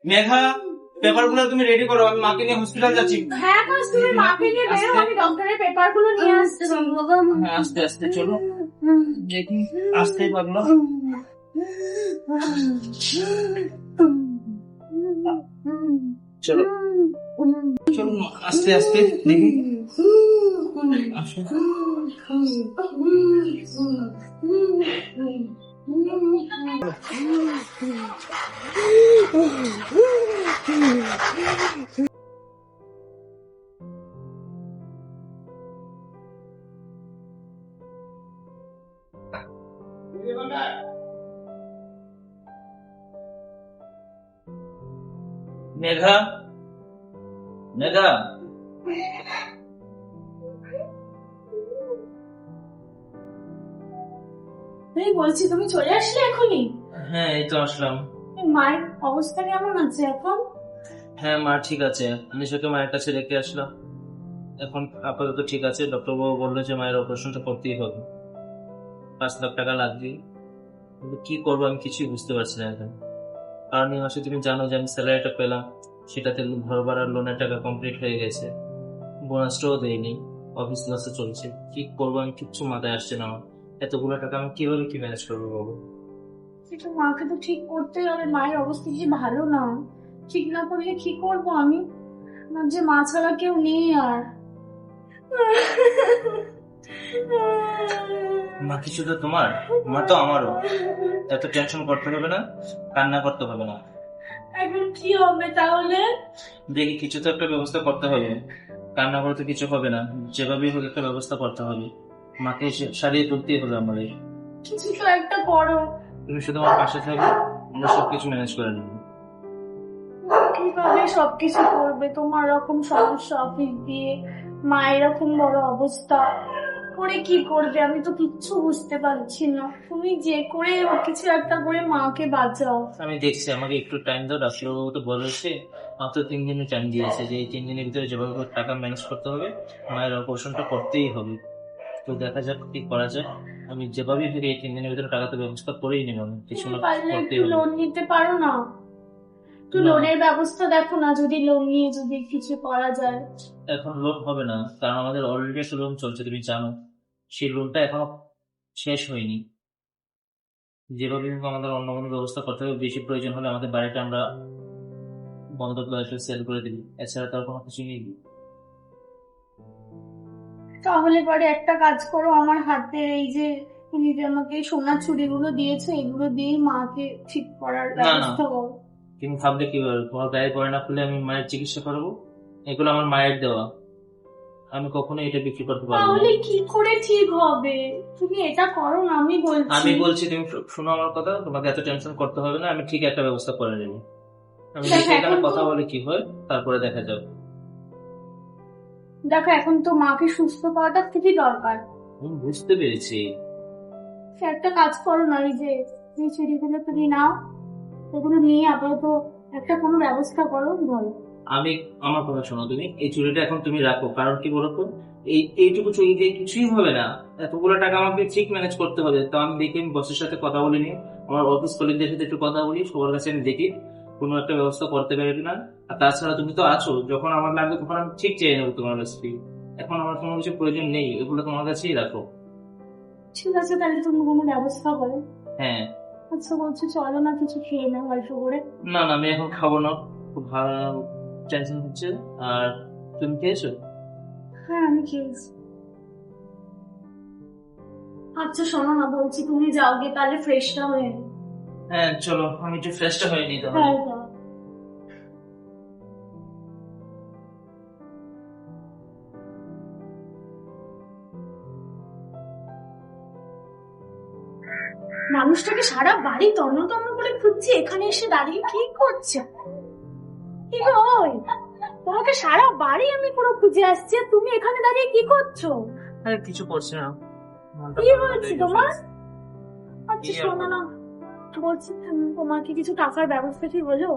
মেঘা, পেপারগুলো তুমি রেডি করো, আমি মাকে নিয়ে হসপিটাল যাচ্ছি। হ্যাঁ কাজ তুমি মাকে নিয়ে বেরো, আমি ডক্টরের পেপারগুলো নিয়ে আসছি। হ্যাঁ, আস্তে আস্তে চলো, দেখি আসতেই পারলো। চলো চলো আস্তে আস্তে দেখি। আসো। মেঘা, মেঘা, এই বলছি তুমি চলে আসলে এখনই? হ্যাঁ এই তো আসলাম। মায়ের অবস্থা কেমন আছে এখন? হ্যাঁ মা ঠিক আছে, নিশাকে মায়ের কাছে রেখে আসলাম, এখন আপাতত ঠিক আছে। ডক্টর বাবু বললো যে মায়ের অপারেশনটা করতেই হবে, 5 লাখ টাকা লাগবে। কিন্তু কি করবো আমি কিছুই বুঝতে পারছি না এখন, কারণ এই মাসে তুমি জানো যে আমি স্যালারিটা পেলাম, সেটাতে ঘর ভাড়ার লোনের টাকা কমপ্লিট হয়ে গেছে, বোনাসটাও দেয়নি, অফিস লসে চলছে। কি করবো আমি কিচ্ছু মাথায় আসছে না আমার, এতগুলো টাকা আমি কিভাবে কি ম্যানেজ করবো বাবু? সেটা মাকে তো ঠিক করতেই হবে, মায়ের অবস্থা কি ভালো না, ঠিক না করলে কি করবো আমি? আমার যে মা ছাড়া কেউ নেই আর। মা কি শুধু তোমার? মা তো আমারও। এত টেনশন করতে হবে না, কান্না করতে হবে না। এখন কি হবে তাহলে? দেখি কিছু তো একটা ব্যবস্থা করতে হবে, কান্না করে তো কিছু হবে না, যেভাবেই হোক একটা ব্যবস্থা করতে হবে। মাকে সারিয়ে তুলতেই হবে আমাদের। কিছু তো একটা করো। তুমি শুধু আমার পাশে থাকবে, আমরা সবকিছু ম্যানেজ করে নেবো। কিভাবে সবকিছু করবে? তোমার রকম সমস্যা অফিস দিয়ে, মা এরকম বড় অবস্থা করে কি করবে? আমি তো কিচ্ছু বুঝতে পারছি না। তুমি যে করে হোক কিছু একটা করে মাকে বাঁচাও। আমি দেখছি, আমাকে একটু টাইম দাও। ডাক্তারবাবু তো বলেছে, মাত্র 3 দিনের টাইম দিয়েছে, যে এই 3 দিনের ভিতরে যেভাবে হোক টাকা ম্যানেজ করতে হবে, মায়ের অপারেশনটা করতেই হবে। তো দেখা যাক কি করা যায়। আমি যেভাবেই হোক এই 3 দিনের ভিতরে টাকা তো ব্যবস্থা করেই নেব, আমি কিছু তুমি না পারলে করতেই একটু হবে। লোন নিতে পারো না? একটু না, লোনের ব্যবস্থা দেখো না, যদি লোন নিয়ে যদি কিছু করা যায়। এখন লোন হবে না, কারণ আমাদের অলরেডি একটা লোন চলছে, তুমি জানো। সেই লোনটা এখনো শেষ হয়নি। যেভাবে হোক আমাদের অন্য কোনো ব্যবস্থা করতে হবে, বেশি প্রয়োজন হলে আমাদের বাড়িটা আমরা বন্ধক সেল করে দিবি, এছাড়া তো আর কোনো কিছু নেই। তাহলে পরে একটা কাজ করো, আমার হাতে এই যে তুমি যে আমাকে সোনার চুড়িগুলো দিয়েছো, এগুলো দিয়ে মাকে ঠিক করার না না, ব্যবস্থা করো। তুমি ভাবলে কি বলবো, তোমার গায়ে গয়না খুলে আমি মায়ের চিকিৎসা করবো? এগুলো আমার মায়ের দেওয়া, আমি কখনো এটা বিক্রি করতে পারবো না। তাহলে কি করে ঠিক হবে? তুমি এটা করো না, আমি আমি বলছি। বলছি তুমি শোনো আমার কথা, তোমাকে এত টেনশন করতে হবে না, আমি ঠিক একটা ব্যবস্থা করে নেবো। আমি দেখো দেখি এখানে এখন তো কথা বলে কি হয়, তারপরে দেখা যাবে। দেখো এখন তো মাকে সুস্থ করাটা খুবই দরকার। আমি বুঝতে পেরেছি। সে একটা কাজ করো না, এই যে যে চুড়িগুলো তুমি নাও, ওগুলো নিয়ে আপাতত একটা কোনো ব্যবস্থা করো, বলো। আমি, আমার কথা শোনো, তুমি এই চুরিটা এখন তুমি রাখো, কারণ কি বলতো, এইটুকু চুরি দিয়ে কিছুই হবে না, এতগুলো টাকা আমাকে ঠিক ম্যানেজ করতে হবে। তো আমি দেখি, আমি বসের সাথে কথা বলে নিই, আমার অফিস কলিগদের সাথে একটু কথা বলি, সবার কাছে আমি দেখি কোনো একটা ব্যবস্থা করতে পারি কিনা। আর তাছাড়া তুমি তো আছো, যখন আমার লাগবে তখন আমি ঠিক চেয়ে নেবো তোমার কাছ থেকে। এখন আমার কোনো কিছু প্রয়োজন নেই, এগুলো তোমার কাছেই রাখো। ঠিক আছে, তাহলে তুমি কোনো ব্যবস্থা করো। হ্যাঁ। আচ্ছা বলছি, চলো না কিছু খেয়ে নাও অল্প করে। না না, আমি এখন খাবো না, খুব ভালো টেনশন হচ্ছে। আর তুমি খেয়েছো? হ্যাঁ আমি খেয়েছি। আচ্ছা শোনো না, বলছি তুমি যাও গিয়ে তাহলে ফ্রেশটা হয়ে নাও। হ্যাঁ চলো, আমি একটু ফ্রেশটা হয়ে নিই তাহলে। হ্যাঁ যাও। মানুষটাকে সারা বাড়ি তন্ন তন্ন করে খুঁজছি, এখানে এসে দাঁড়িয়ে কি করছে? কি গো ওই, তোমাকে সারা বাড়ি আমি পুরো খুঁজে আসছি, আর তুমি এখানে দাঁড়িয়ে কি করছো? আরে কিছু করছি না, মনটা কি ভালো হয়েছে লাগে তোমার? বসে। আচ্ছা কি আর শোনো না, করবো? বলছি তোমার কি কিছু টাকার ব্যবস্থা কি বোঝো?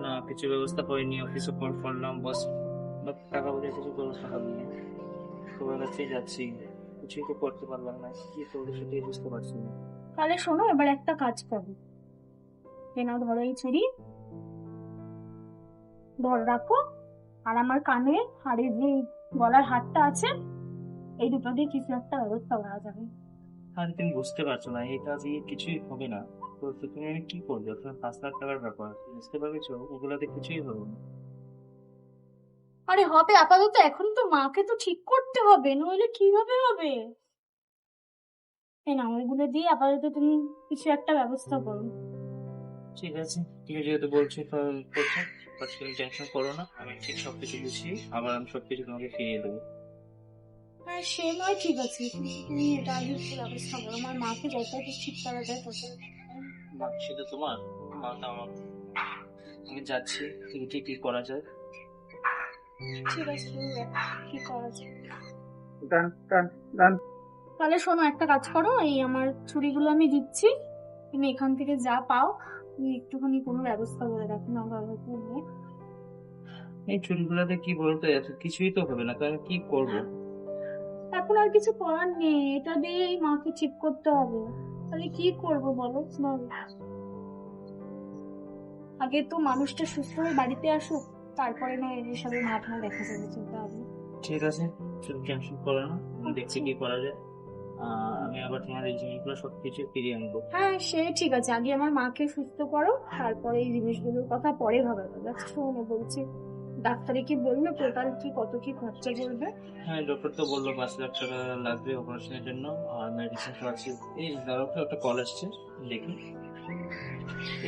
না, কিছু ব্যবস্থা করিনি, অফিসে কল করলাম, বস টাকা পয়সা কিছু ব্যবস্থা করিনি, সবার কাছেই যাচ্ছি, কিছুই তো করতে পারলাম না, কি করবো সেটাই বুঝতে পারছি না। তাহলে শোনো, এবার একটা কাজ করো, কেন ধরো এই চুড়ি, ধর রাখো, আর আমার কানে আর এই যে গলার হারটা আছে, এই দুটো দিয়ে কিছু একটা ব্যবস্থা করা যাবে। আর তুমি বুঝতে পারছো না, এটা দিয়ে কিছুই হবে না। তো তুমি আমি কি করবো? তোমার 5 লাখ টাকার ব্যাপার, বুঝতে পারছো? ওগুলাতে কিছুই হবে না। আরে হবে, আপাতত এখন তো মাকে তো ঠিক করতে হবে, নইলে কিভাবে হবে? এই না, ওইগুলো দিয়ে আপাতত তুমি কিছু একটা ব্যবস্থা করো। ঠিক আছে, তুমি যেহেতু বলছো তো করছো, বাট তুমি টেনশন করো না, আমি ঠিক সবকিছু গুছিয়ে আবার আমি সবকিছু তোমাকে ফিরিয়ে দেবো। হ্যাঁ সে নয়, ঠিক আছে, কিন্তু তুমি এটা আগে একটু ব্যবস্থা করো, আমার মাকে যতটা ঠিক করা যায় তত। মা সেটা তোমার, মা তো আমার। আমি যাচ্ছি, তুমি ঠিক কি করা যায়। ঠিক আছে, তুমি দেখো কি করা যায়। ডান ডান ডান। তাহলে শোনো, একটা কাজ করো, এই আমার ছুরিগুলো আমি দিচ্ছি, তুমি এখান থেকে যা পাও তুমি একটুখানি কোনো ব্যবস্থা করে রাখো না বাবা নিয়ে। এই চুলগুলাতে কি বলতো, এত কিছুই তো হবে না, তো আমি কি করবো? এখন আর কিছু করার নেই, এটা দিয়ে এই মাকে ঠিক করতে হবে। তাহলে কি করবো বলো, বলো। আগে তো মানুষটা সুস্থ হয়ে বাড়িতে আসুক, তারপরে না এসবের ভাবনা দেখা যাবে, চিন্তা হবে। ঠিক আছে, তুমি টেনশন করো না, আমি দেখছি কি করা যায়। আমি আবার তোমার এই জিনিসগুলো সবকিছু ফিরিয়ে আনবো। হ্যাঁ সে ঠিক আছে, আগে আমার মাকে সুস্থ করো, তারপরে এই জিনিসগুলোর কথা পরে ভাবা যাবে। আচ্ছা শোনো বলছি, ডাক্তারে কি বললো টোটাল কি কত কি খরচা পড়বে? হ্যাঁ, ডক্টর তো বললো 5 লাখ টাকা লাগবে অপারেশনের জন্য, আর মেডিসিন তো আছে। এই দাঁড়াও তো, একটা কল আসছে, দেখি।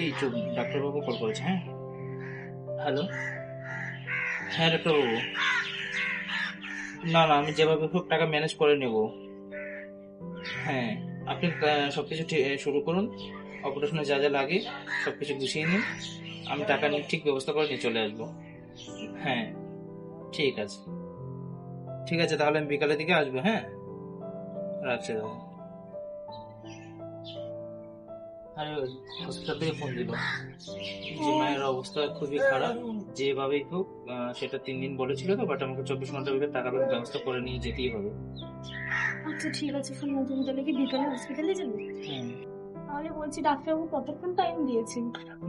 এই তো ডাক্তারবাবু কল করেছে। হ্যাঁ, হ্যালো। হ্যাঁ ডাক্তারবাবু, না না, আমি যেভাবে হোক টাকা ম্যানেজ করে নেব। হ্যাঁ, আপনি সবকিছু শুরু করুন, অপারেশনে যা যা লাগে সবকিছু গুছিয়ে নিন, আমি টাকা নিয়ে ঠিক ব্যবস্থা করে নিয়ে চলে আসবো। হ্যাঁ, ঠিক আছে। ঠিক আছে, তাহলে আমি বিকালের দিকে আসবো। হ্যাঁ, রাখছি দাদা। আরে হসপিটাল থেকে ফোন দিল যে মায়ের অবস্থা খুবই খারাপ, যেভাবেই হোক সেটা 3 দিন বলেছিল তো, বাট আমাকে 24 ঘন্টার ভিতরে টাকার ব্যবস্থা করে নিয়ে যেতেই হবে। আচ্ছা ঠিক আছে, শোনো, তুমি তাহলে কি বিকালে হসপিটালে যাবে? হুম। তাহলে বলছি ডাক্তারবাবু কতক্ষণ টাইম দিয়েছেন?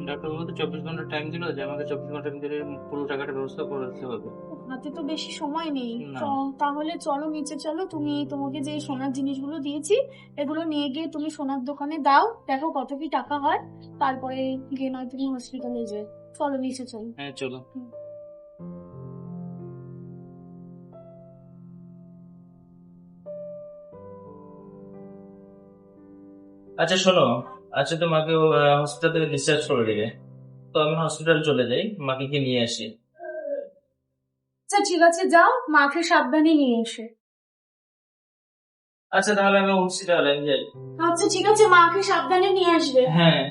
ডাক্তারবাবু তো 24 ঘন্টা টাইম দিল, যে আমাকে 24 ঘন্টার ভিতরে পুরো টাকাটা ব্যবস্থা করতে হবে। হাতে তো বেশি সময় নেই। না। তাহলে চলো নিচে চলো, তুমি তোমাকে যে সোনার জিনিসগুলো দিয়েছি এগুলো নিয়ে গিয়ে তুমি সোনার দোকানে দাও, দেখো কত কি টাকা হয়, তারপরে গিয়ে নয় তুমি হসপিটালে যাও। চলো নিচে চলো। হ্যাঁ চলো। আচ্ছা শোনো, আচ্ছা তোমাকে হসপিটাল থেকে ডিসচার্জ করে দেবে, তো আমি হসপিটাল চলে যাই, মাকে কি নিয়ে আসি। আচ্ছা ঠিক আছে, যাও, মাকে সাবধানে নিয়ে এসে। আচ্ছা তাহলে আমি হসপিটালে যাই। আচ্ছা ঠিক আছে, মাকে সাবধানে নিয়ে আসবে। হ্যাঁ।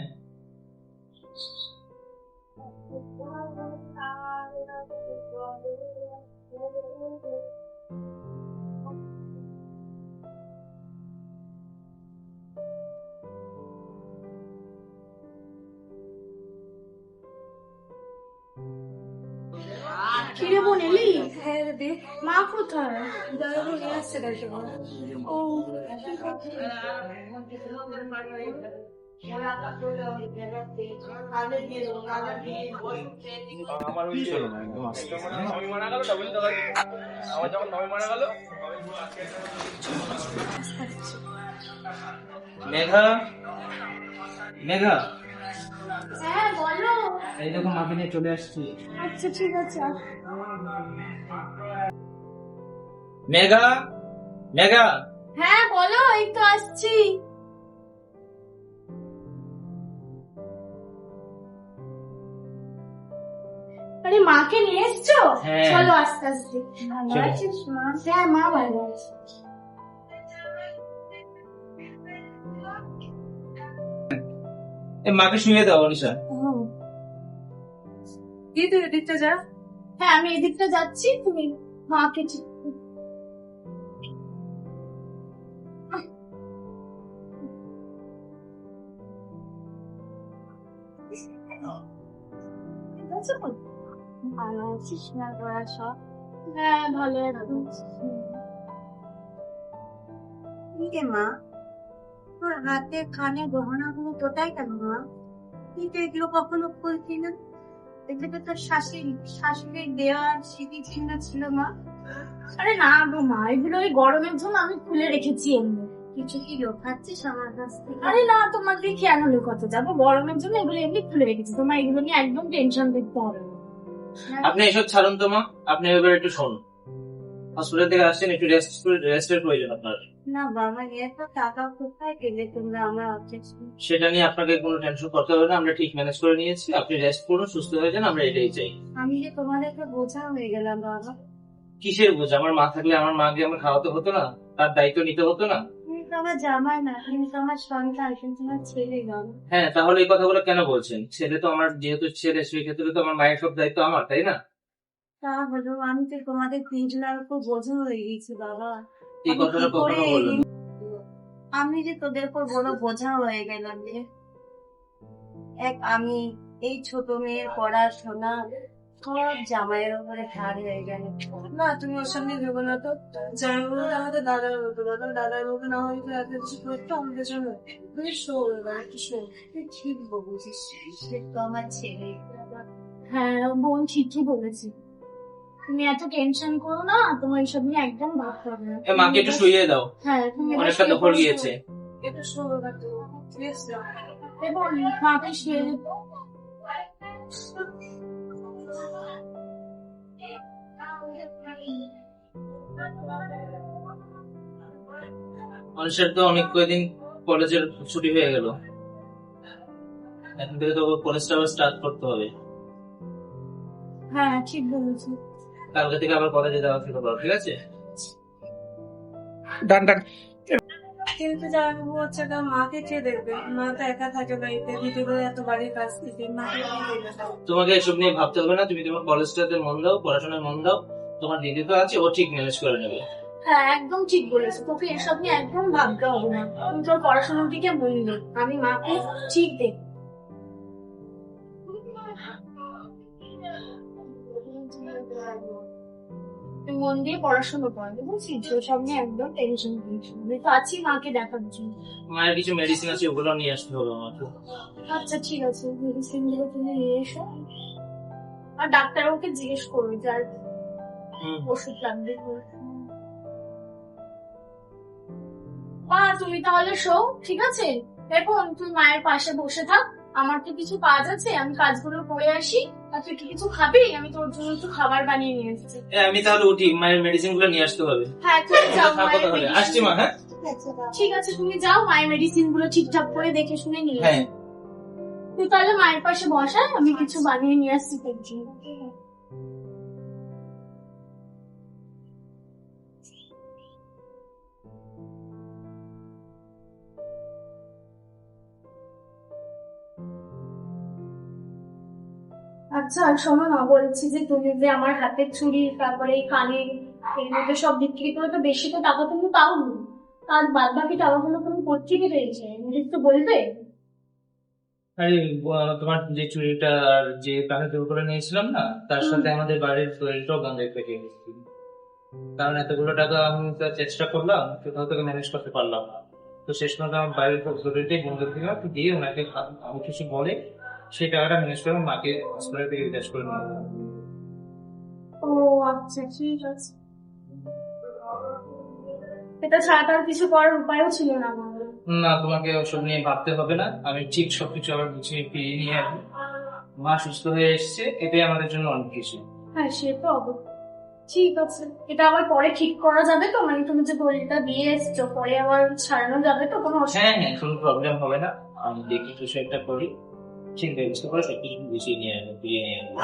কিরে বোন, এলি? হ্যাঁ দিদি, মা কোথায়? দাদাবু নিয়ে আসছে কালকে মা। ও ঠিক আছে। মেঘা, মেঘা, হ্যাঁ বলো। এই দেখো মাকে নিয়ে চলে আসছি। আচ্ছা ঠিক আছে। মেঘা, মেঘা। হ্যাঁ বলো, এই তো আসছি। আরে মাকে নিয়ে এসছো? হ্যাঁ। চলো আস্তে আস্তে। ভালো চলো। আছিস মা? হ্যাঁ মা ভালো আছে। এই মাকে শুয়ে দাও অনিশা। কি তুই এদিকটা যা। হ্যাঁ আমি এদিকটা যাচ্ছি, তুমি মাকে ঠিক ঠিক আছে তো? ভালো আছিস না তোরা সব? হ্যাঁ ভালো আছি। কি রে মা, তোর হাতে কানে গহনা গুলো কোথায় গেল মা? তুই তো এগুলো কখনো খুলছি না। এগুলো তো শাশুড়ির দেওয়ার স্মৃতিচিহ্ন ছিল মা। আরে না গো মা, এগুলো ওই গরমের জন্য আমি খুলে রেখেছি এমনি। কিছু কি লোকাচ্ছিস আমার কাছ থেকে? আরে না, তোমার দিয়ে কেন লুকাতে যাবো, গরমের জন্য এগুলো এমনি খুলে রেখেছি। তোমার এগুলো নিয়ে একদম টেনশন দেখতে হবে না। আপনি এসব ছাড়ুন তো মা, আপনি এবার একটু শুনুন। হসপিটাল থেকে আসছেন, একটু রেস্টের প্রয়োজন আপনার। না বাবা, এত টাকা কোথায় পেলে তোমরা আমার অবজেকশন? সেটা নিয়ে আপনাকে কোনো টেনশন করতে হবে না, আমরা ঠিক ম্যানেজ করে নিয়েছি। আপনি রেস্ট করুন, সুস্থ হয়ে যান, আমরা এটাই চাই। আমি যে তোমাদেরকে বোঝা হয়ে গেলাম বাবা। কিসের বোঝা? আমার মা থাকলে আমার মাকে আমার খাওয়াতে হতো না? তার দায়িত্ব নিতে হতো না? তুমি তো আমার জামাই না, তুমি তো আমার সন্তান, তুমি তোমার ছেলে বাবা। হ্যাঁ, তাহলে এই কথাগুলো কেন বলছেন? ছেলে তো আমার, যেহেতু ছেলে সেই ক্ষেত্রে তো আমার মায়ের সব দায়িত্ব আমার, তাই না? তা হলো, আমি তো তোমাদের পিছলার উপর বোঝা হয়ে গেছি বাবা। এই আমি কথাটা কি করে কখনো বলবেন না। আমি যে তোদের উপর বড় বোঝা হয়ে গেলাম যে আমি এই ছোট মেয়ের পড়াশোনা সব জামাইয়ের উপরে ধার হয়ে গেল। না, তুমি ওর সামনে ভেবো না তো। জামাই বলতে আমাদের দাদার মতো, দাদার মতো না হয়তো এত কিছু করতো আমাদের জন্য। তুমি শো এবার, একটু শো। তুই ঠিক বলছিস, সে তো আমার ছেলে। হ্যাঁ বোন, ঠিকই বলেছি। তুমি এত টেনশন করো না, তোমার এইসব নিয়ে একদম ভাবতে হবে না। এ, মাকে একটু শুইয়ে দাও, হ্যাঁ তুমি এবার অনেকটা শুয়ে দখল পড়ো। গিয়েছে। একটু শো এবার তো। প্লিজ না। এবং মাকে শুয়ে দিতে। মানুষের তো অনেক কয়েকদিন কলেজের ছুটি হয়ে গেল, এখন থেকে তো কলেজটা আবার স্টার্ট করতে হবে। হ্যাঁ ঠিক বলেছি। কালকে থেকে আবার কলেজে যাওয়া শুরু করো, ঠিক আছে? কিন্তু জামাইবাবু হচ্ছে না, মাকে কে দেখবে? মা তো একা থাকে বাড়িতে, দিদি করে এত বাড়ির কাজ দিতে, মাকে কে দেখবে? তোমাকে এসব নিয়ে ভাবতে হবে না, তুমি তোমার কলেজটাতে মন দাও, পড়াশোনায় মন দাও। তোমার দিদি তো আছে, ও ঠিক ম্যানেজ করে নেবে। হ্যাঁ একদম ঠিক বলেছো, তোকে এসব নিয়ে একদম ভাবতে হবে না। তুমি তোর পড়াশোনার দিকে মন দে, আমি মাকে ঠিক দেখ। তুই মন দিয়ে পড়াশোনা কর, বুঝছিস? ওসব নিয়ে একদম টেনশন করিস না। আমি তো আছি মাকে দেখার জন্য। মায়ের কিছু মেডিসিন আছে, ওগুলো নিয়ে আসতে হবে আমাকে। আচ্ছা ঠিক আছে, মেডিসিন গুলো তুমি নিয়ে এসো। আর ডাক্তারবাবুকে জিজ্ঞেস করো যার হুম। ওষুধ লাগবে। মা তুমি তাহলে শো, ঠিক আছে? এখন তুই মায়ের পাশে বসে থাক, আমার তো কিছু কাজ আছে, আমি কাজগুলো করে আসি। আর তুই কি কিছু খাবি? আমি তোর জন্য একটু খাবার বানিয়ে নিয়ে এসেছি। আমি তাহলে উঠি, মায়ের মেডিসিন গুলো নিয়ে আসতে হবে। হ্যাঁ তুমি যাও, থাকো মায়ের তাহলে, medicine- আসছি মা। হ্যাঁ ঠিক আছে তুমি যাও, মায়ের মেডিসিন গুলো ঠিকঠাক করে দেখে শুনে নিয়ে এসো। হ্যাঁ। তুই তাহলে মায়ের পাশে বসায়, আমি কিছু বানিয়ে নিয়ে আসছি তোর জন্য। আচ্ছা শোনো না, বলছি যে তুমি যে আমার হাতের চুড়ি, তারপরে এই কানের, এগুলো সব বিক্রি করে তো বেশি তো টাকা তুমি পাও না। আর বাদ বাকি টাকাগুলো তুমি কোথেকে পেয়েছে আমাকে একটু বলবে? আরে তোমার যে চুরিটা আর যে কানের দুল করে নিয়েছিলাম না, তার সাথে আমাদের বাড়ির দলিলটাও গাঁজায় পেটে গেছি। কারণ এতগুলো টাকা আমি তো চেষ্টা করলাম, কোথাও থেকে ম্যানেজ করতে পারলাম না। তো শেষ পর্যন্ত আমার বাড়ির দলিলটাই বন্ধ থেকে দিয়ে ওনাকে আমি কিছু বলে সেই টাকাটা ম্যানেজ করে মাকে হসপিটাল থেকে রিচার্জ করে নিলাম। ও আচ্ছা ঠিক আছে। এটা ছাড়া তার কিছু করার উপায়ও ছিল না আমার। না, তোমাকে ওসব নিয়ে ভাবতে হবে না, আমি ঠিক সবকিছু আবার গুছিয়ে ফিরিয়ে নিয়ে আসবো। মা সুস্থ হয়ে এসেছে, এটাই আমাদের জন্য অনেক কিছু। হ্যাঁ সে তো অবশ্যই। ঠিক আছে, এটা আবার পরে ঠিক করা যাবে তো? মানে তুমি যে দলিলটা দিয়ে এসছো, পরে আবার ছাড়ানো যাবে তো? কোনো অসুবিধা? হ্যাঁ হ্যাঁ, কোনো প্রবলেম হবে না। আমি দেখি কিছু একটা করি, ঠিক ব্যবস্থা করে সবকিছু গুছিয়ে নিয়ে আসবো, ফিরিয়ে নিয়ে আসবো।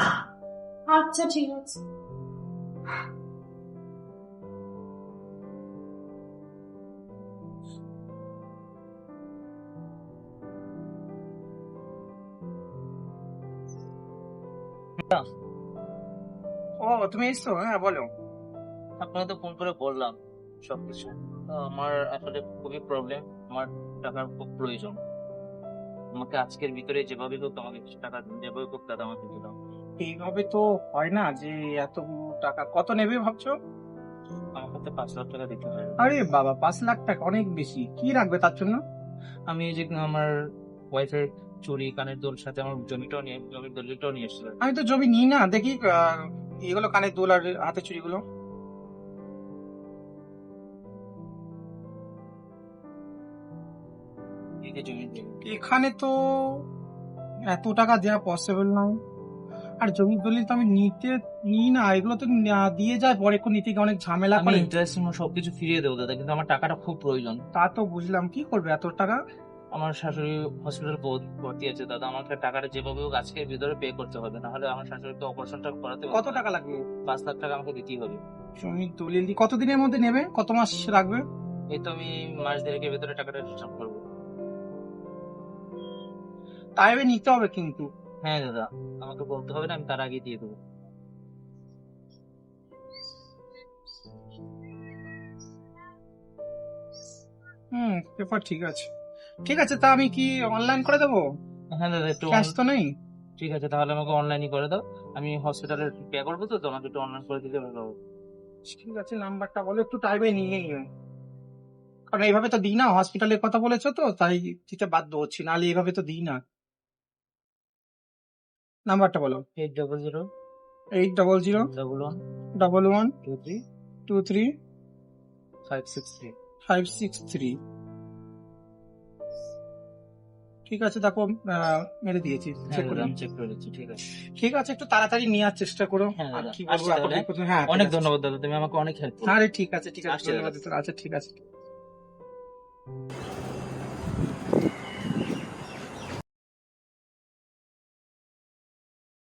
আচ্ছা ঠিক আছে। ও তুমি এসছো? হ্যাঁ বলো। আপনাকে তো ফোন করে বললাম সবকিছু। আমার আসলে খুবই প্রবলেম, আমার টাকার খুব প্রয়োজন। আমাকে আজকের ভিতরে যেভাবে হোক আমাকে কিছু টাকা যেভাবে হোক দাদা আমাকে দিল। এইভাবে তো হয় না যে এত টাকা কত নেবে ভাবছো? আমার কাছে 5 লাখ টাকা দিতে হবে। আরে বাবা, 5 লাখ টাকা অনেক বেশি। কি রাখবে তার জন্য? আমি এই যে আমার ওয়াইফের চুরি কানের দোল সাথে আমার জমিটাও নিয়ে জমির দলিলটাও নিয়ে এসেছিল। আমি তো জমি নিই না, দেখি এগুলো কানের দুল আর হাতে চুড়িগুলো। এই যে জমির দলিল। এখানে তো এত টাকা দেওয়া পসিবল নয়, আর জমির দলিল তো আমি নিই না, এগুলো তো দিয়ে যায় পরে একটু নিতে গিয়ে অনেক ঝামেলা আমি করে। ইন্টারেস্ট সবকিছু ফিরিয়ে দেবো দাদা, কিন্তু আমার টাকাটা খুব প্রয়োজন। তা তো বুঝলাম, কি করবে এত টাকা? আমার শাশুড়ি হসপিটাল ভর্তি আছে দাদা, আমাকে টাকাটা যেভাবে হোক আজকের ভিতরে পে করতে হবে, না হলে আমার শাশুড়িকে অপারেশনটা করাতে হবে। কত টাকা লাগবে? 5 লাখ টাকা আমাকে দিতেই হবে। জমির দলিল কতদিনের মধ্যে নেবে, কত মাস রাখবে? এই তো আমি মাস দেড়েকের ভিতরে টাকাটা রিটার্ন করবো। তাই নিতে হবে কিন্তু। হ্যাঁ দাদা, আমাকে বলতে হবে না, আমি তার আগে দিয়ে দেবো। পেপার ঠিক আছে, ঠিক আছে। তা আমি কি অনলাইন করে দেবো? হ্যাঁ দাদা, একটু ক্যাশ তো নেই। ঠিক আছে, তাহলে আমাকে অনলাইনই করে দাও। আমি হসপিটালে পে করবো, তো তোমাকে একটু অনলাইন করে দিলে ভালো হবে। ঠিক আছে, নাম্বারটা বলো, একটু টাইমে নিয়ে নিও, কারণ এইভাবে তো দিই না। হসপিটালের কথা বলেছো তো, তাই দিতে বাধ্য হচ্ছি, নাহলে এইভাবে তো দিই না। নাম্বারটা বলো। 800 800 11 11 23 23 563। 563। ঠিক আছে, দেখো মেরে দিয়েছি, হ্যাঁ চেক দাদা, করে আমি চেক করে দিচ্ছি। ঠিক আছে, ঠিক আছে, একটু তাড়াতাড়ি নেওয়ার চেষ্টা করো। হ্যাঁ আর দাদা, কি বলবো আসছি এখন তাহলে। বিপদ- হ্যাঁ, অনেক ঠিক আছে। ধন্যবাদ দাদা, তুমি আমাকে অনেক হেল্প করো। আরে ঠিক আছে, ঠিক আছে, আসছি ধন্যবাদ। দাদা। আচ্ছা ঠিক আছে।